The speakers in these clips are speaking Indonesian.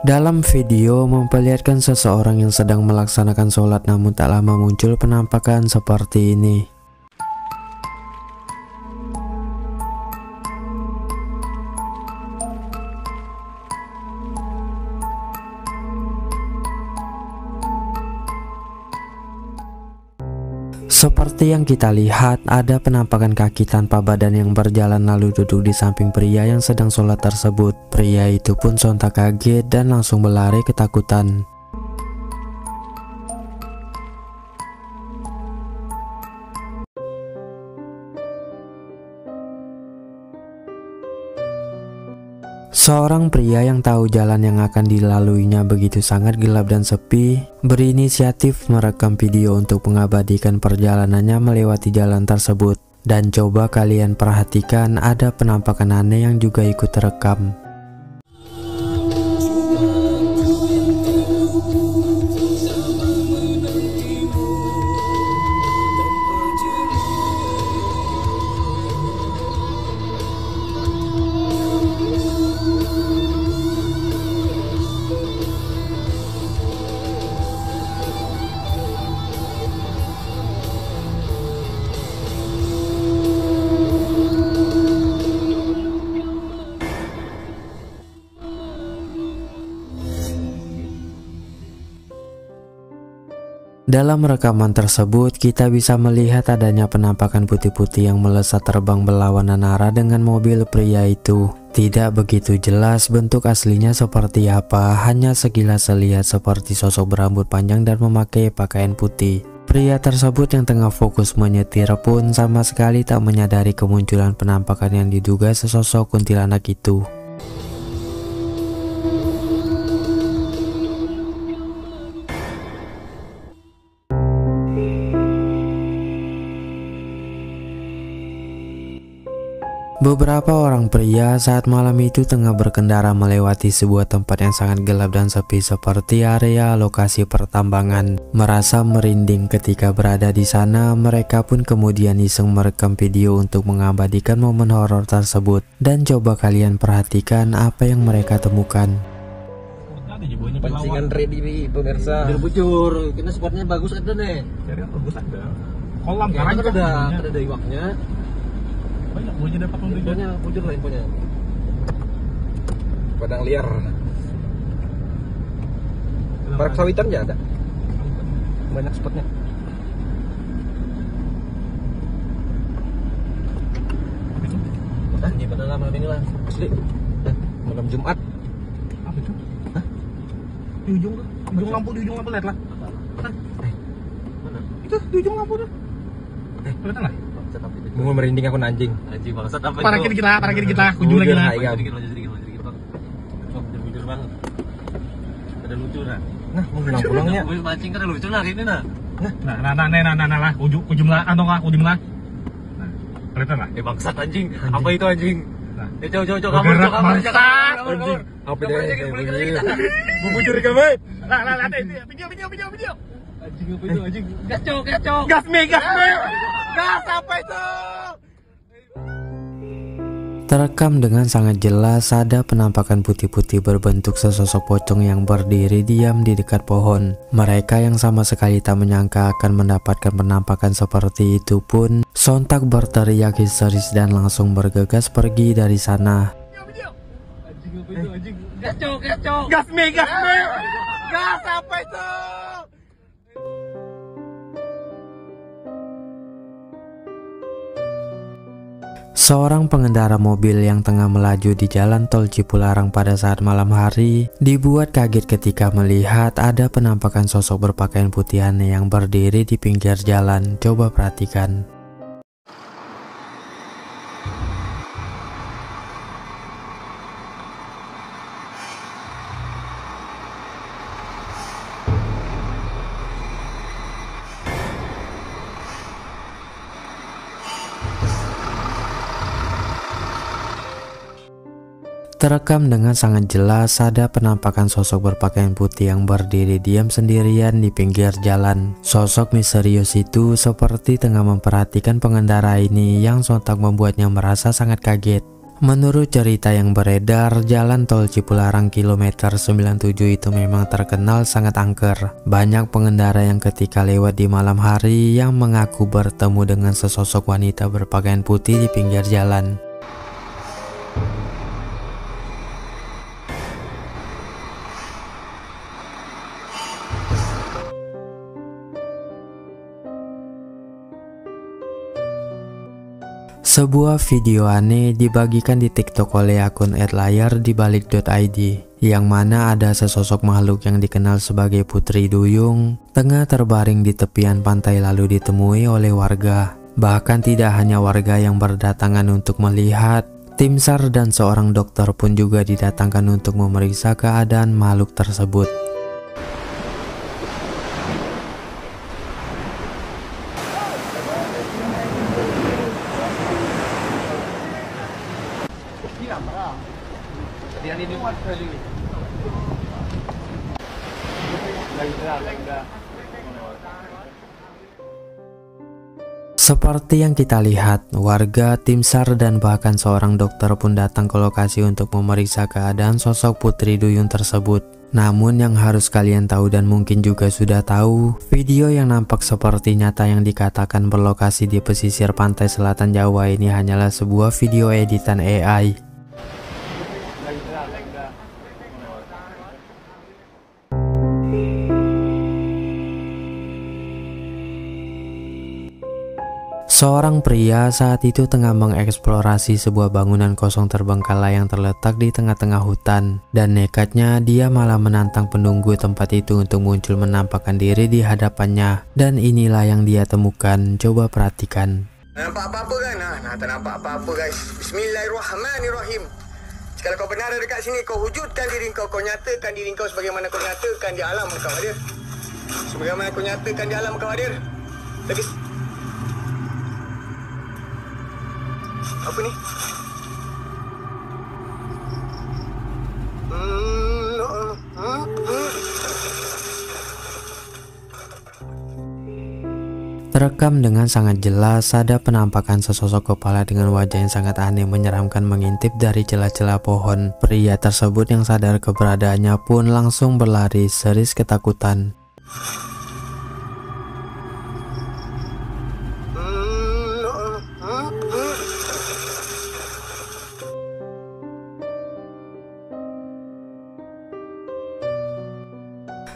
Dalam video memperlihatkan seseorang yang sedang melaksanakan sholat, namun tak lama muncul penampakan seperti ini. Seperti yang kita lihat, ada penampakan kaki tanpa badan yang berjalan lalu duduk di samping pria yang sedang sholat tersebut. Pria itu pun sontak kaget dan langsung berlari ketakutan. Seorang pria yang tahu jalan yang akan dilaluinya begitu sangat gelap dan sepi, berinisiatif merekam video untuk mengabadikan perjalanannya melewati jalan tersebut. Dan coba kalian perhatikan, ada penampakan aneh yang juga ikut terekam. Dalam rekaman tersebut, kita bisa melihat adanya penampakan putih-putih yang melesat terbang berlawanan arah dengan mobil pria itu. Tidak begitu jelas bentuk aslinya seperti apa, hanya sekilas terlihat seperti sosok berambut panjang dan memakai pakaian putih. Pria tersebut yang tengah fokus menyetir pun sama sekali tak menyadari kemunculan penampakan yang diduga sesosok kuntilanak itu. Beberapa orang pria saat malam itu tengah berkendara melewati sebuah tempat yang sangat gelap dan sepi seperti area lokasi pertambangan. Merasa merinding ketika berada di sana, mereka pun kemudian iseng merekam video untuk mengabadikan momen horor tersebut. Dan coba kalian perhatikan apa yang mereka temukan. Pancingan ready pemirsa. Biar bocor, kita spotnya bagus ada nih. Jadi bagus ada. Kolam karang ada iwaknya. Banyak buahnya dapat infonya, bujur lah infonya. Padang liar. Park sawitan ya ada. Banyak spotnya. Ini pada malam ini lah, asli. Malam Jumat. Apa itu? Hah? Di ujung lampu lihat lah. Mana? Itu di ujung lampu tuh. Kelihatan lah. Mau merinding aku anjing. Anjing bangsat apa itu? Parah kita, kunjung lagi lah. Sedikit bang. Jujur banget. Ada lucu nah. Nah, mau pulang-pulangnya. Gue mancing kan ada lucu nah ini nah. Nah lah, ujung lah, lah. Nah, kelihatan lah. Bangsat anjing. Apa itu anjing? Nah, jauh kamu anjing. Apa deh? Mau bujur ke kamar. Lah, video. Anjing. Gacok. Gas me. Gas apa itu? Terekam dengan sangat jelas ada penampakan putih-putih berbentuk sesosok pocong yang berdiri diam di dekat pohon. Mereka yang sama sekali tak menyangka akan mendapatkan penampakan seperti itu pun sontak berteriak histeris dan langsung bergegas pergi dari sana. Anjing. Gacok. Gas me. Gas apa itu? Seorang pengendara mobil yang tengah melaju di jalan tol Cipularang pada saat malam hari dibuat kaget ketika melihat ada penampakan sosok berpakaian putih aneh yang berdiri di pinggir jalan. Coba perhatikan. Terekam dengan sangat jelas ada penampakan sosok berpakaian putih yang berdiri diam sendirian di pinggir jalan. Sosok misterius itu seperti tengah memperhatikan pengendara ini yang sontak membuatnya merasa sangat kaget. Menurut cerita yang beredar, jalan tol Cipularang kilometer 97 itu memang terkenal sangat angker. Banyak pengendara yang ketika lewat di malam hari yang mengaku bertemu dengan sesosok wanita berpakaian putih di pinggir jalan. Sebuah video aneh dibagikan di TikTok oleh akun @layardibalik.id, yang mana ada sesosok makhluk yang dikenal sebagai Putri Duyung tengah terbaring di tepian pantai lalu ditemui oleh warga. Bahkan tidak hanya warga yang berdatangan untuk melihat, tim SAR dan seorang dokter pun juga didatangkan untuk memeriksa keadaan makhluk tersebut. Seperti yang kita lihat, warga, tim SAR dan bahkan seorang dokter pun datang ke lokasi untuk memeriksa keadaan sosok Putri Duyung tersebut. Namun yang harus kalian tahu dan mungkin juga sudah tahu, video yang nampak seperti nyata yang dikatakan berlokasi di pesisir pantai selatan Jawa ini hanyalah sebuah video editan AI. Seorang pria saat itu tengah mengeksplorasi sebuah bangunan kosong terbengkalai yang terletak di tengah-tengah hutan, dan nekatnya dia malah menantang penunggu tempat itu untuk muncul menampakkan diri di hadapannya. Dan inilah yang dia temukan, coba perhatikan. Nampak apa-apa kan? Tak nampak apa-apa guys. Bismillahirrahmanirrahim. Kalau kau benar dekat sini, kau wujudkan diri kau, kau nyatakan diri kau sebagaimana kau nyatakan di alam kau hadir. Sebagaimana kau nyatakan di alam kau hadir. Lagi apa ni? Terekam dengan sangat jelas ada penampakan sesosok kepala dengan wajah yang sangat aneh menyeramkan mengintip dari celah-celah pohon. Pria tersebut yang sadar keberadaannya pun langsung berlari seris ketakutan.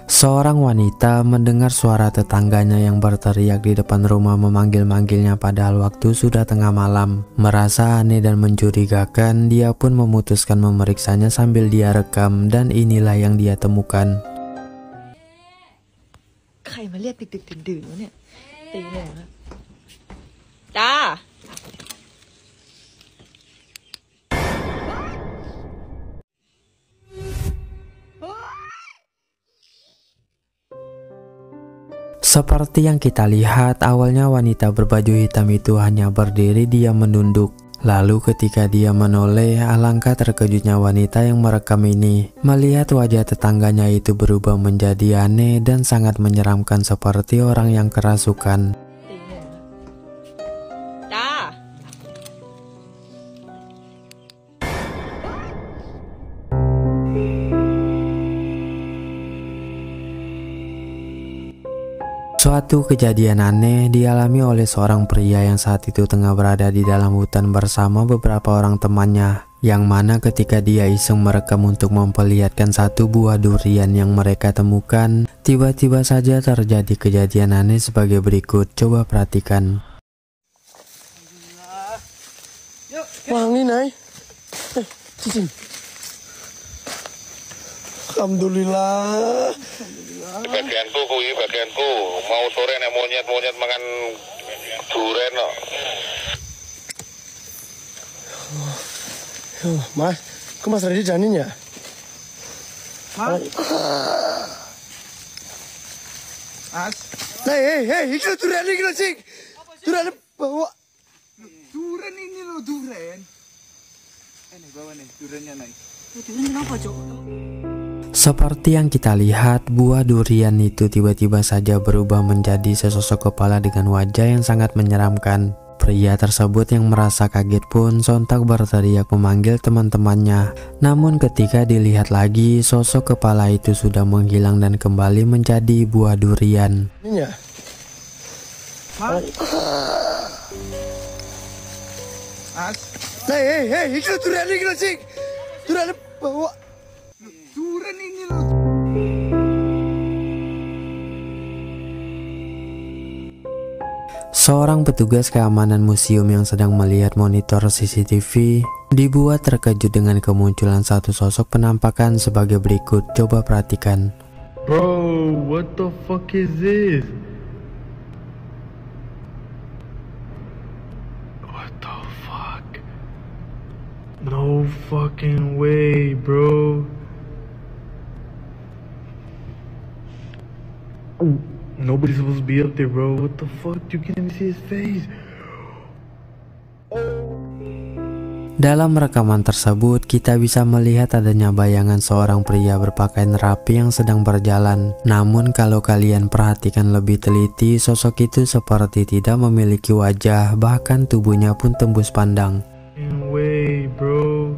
Seorang wanita mendengar suara tetangganya yang berteriak di depan rumah memanggil-manggilnya padahal waktu sudah tengah malam. Merasa aneh dan mencurigakan, dia pun memutuskan memeriksanya sambil dia rekam, dan inilah yang dia temukan. ใครมาเรียกดึกๆดื่นๆวะเนี่ยตีหนึ่งครับจ้า Seperti yang kita lihat, awalnya wanita berbaju hitam itu hanya berdiri diam menunduk. Lalu ketika dia menoleh, alangkah terkejutnya wanita yang merekam ini melihat wajah tetangganya itu berubah menjadi aneh dan sangat menyeramkan seperti orang yang kerasukan. Suatu kejadian aneh dialami oleh seorang pria yang saat itu tengah berada di dalam hutan bersama beberapa orang temannya, yang mana ketika dia iseng merekam untuk memperlihatkan satu buah durian yang mereka temukan, tiba-tiba saja terjadi kejadian aneh sebagai berikut. Coba perhatikan. Wang ni nai. Cincin. Alhamdulillah. Bagianku kuwi bagianku mau sore nek monyet makan duren kok. Mas, kau mas ready janin ya? As. Hei, itu duren ini cik. Duren bawa. Duren ini loh, duren. Ini bawa nih, durennya naik. Duren kenapa, Cok? Seperti yang kita lihat, buah durian itu tiba-tiba saja berubah menjadi sesosok kepala dengan wajah yang sangat menyeramkan. Pria tersebut yang merasa kaget pun sontak berteriak memanggil teman-temannya. Namun ketika dilihat lagi, sosok kepala itu sudah menghilang dan kembali menjadi buah durian. Hei, itu durian ini cing. Durian bawa. Durian ini loh. Seorang petugas keamanan museum yang sedang melihat monitor CCTV dibuat terkejut dengan kemunculan satu sosok penampakan sebagai berikut. Coba perhatikan. Bro, what the fuck is this? What the fuck? No fucking way, bro. Nobody's supposed to be up there, bro. What the fuck? You can't even see his face. Dalam rekaman tersebut, kita bisa melihat adanya bayangan seorang pria berpakaian rapi yang sedang berjalan. Namun kalau kalian perhatikan lebih teliti, sosok itu seperti tidak memiliki wajah, bahkan tubuhnya pun tembus pandang. Way, bro.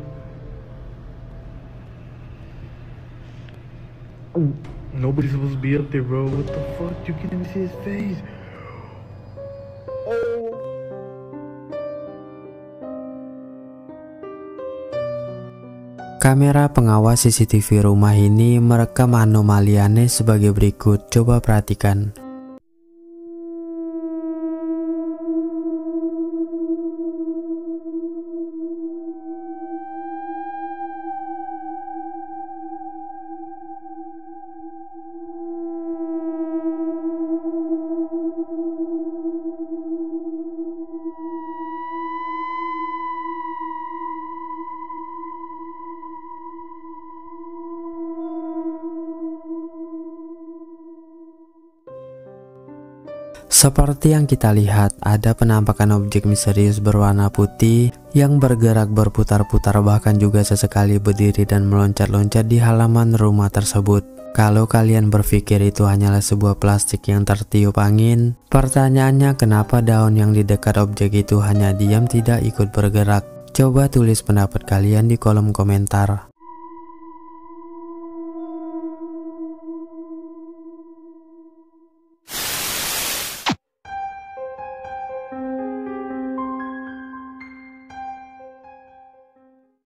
Nobody's supposed to be up there, bro. What the fuck? You can't even see his face. Kamera pengawas CCTV rumah ini merekam anomali aneh sebagai berikut. Coba perhatikan. Seperti yang kita lihat, ada penampakan objek misterius berwarna putih yang bergerak berputar-putar, bahkan juga sesekali berdiri dan meloncat-loncat di halaman rumah tersebut. Kalau kalian berpikir itu hanyalah sebuah plastik yang tertiup angin, pertanyaannya kenapa daun yang di dekat objek itu hanya diam tidak ikut bergerak? Coba tulis pendapat kalian di kolom komentar.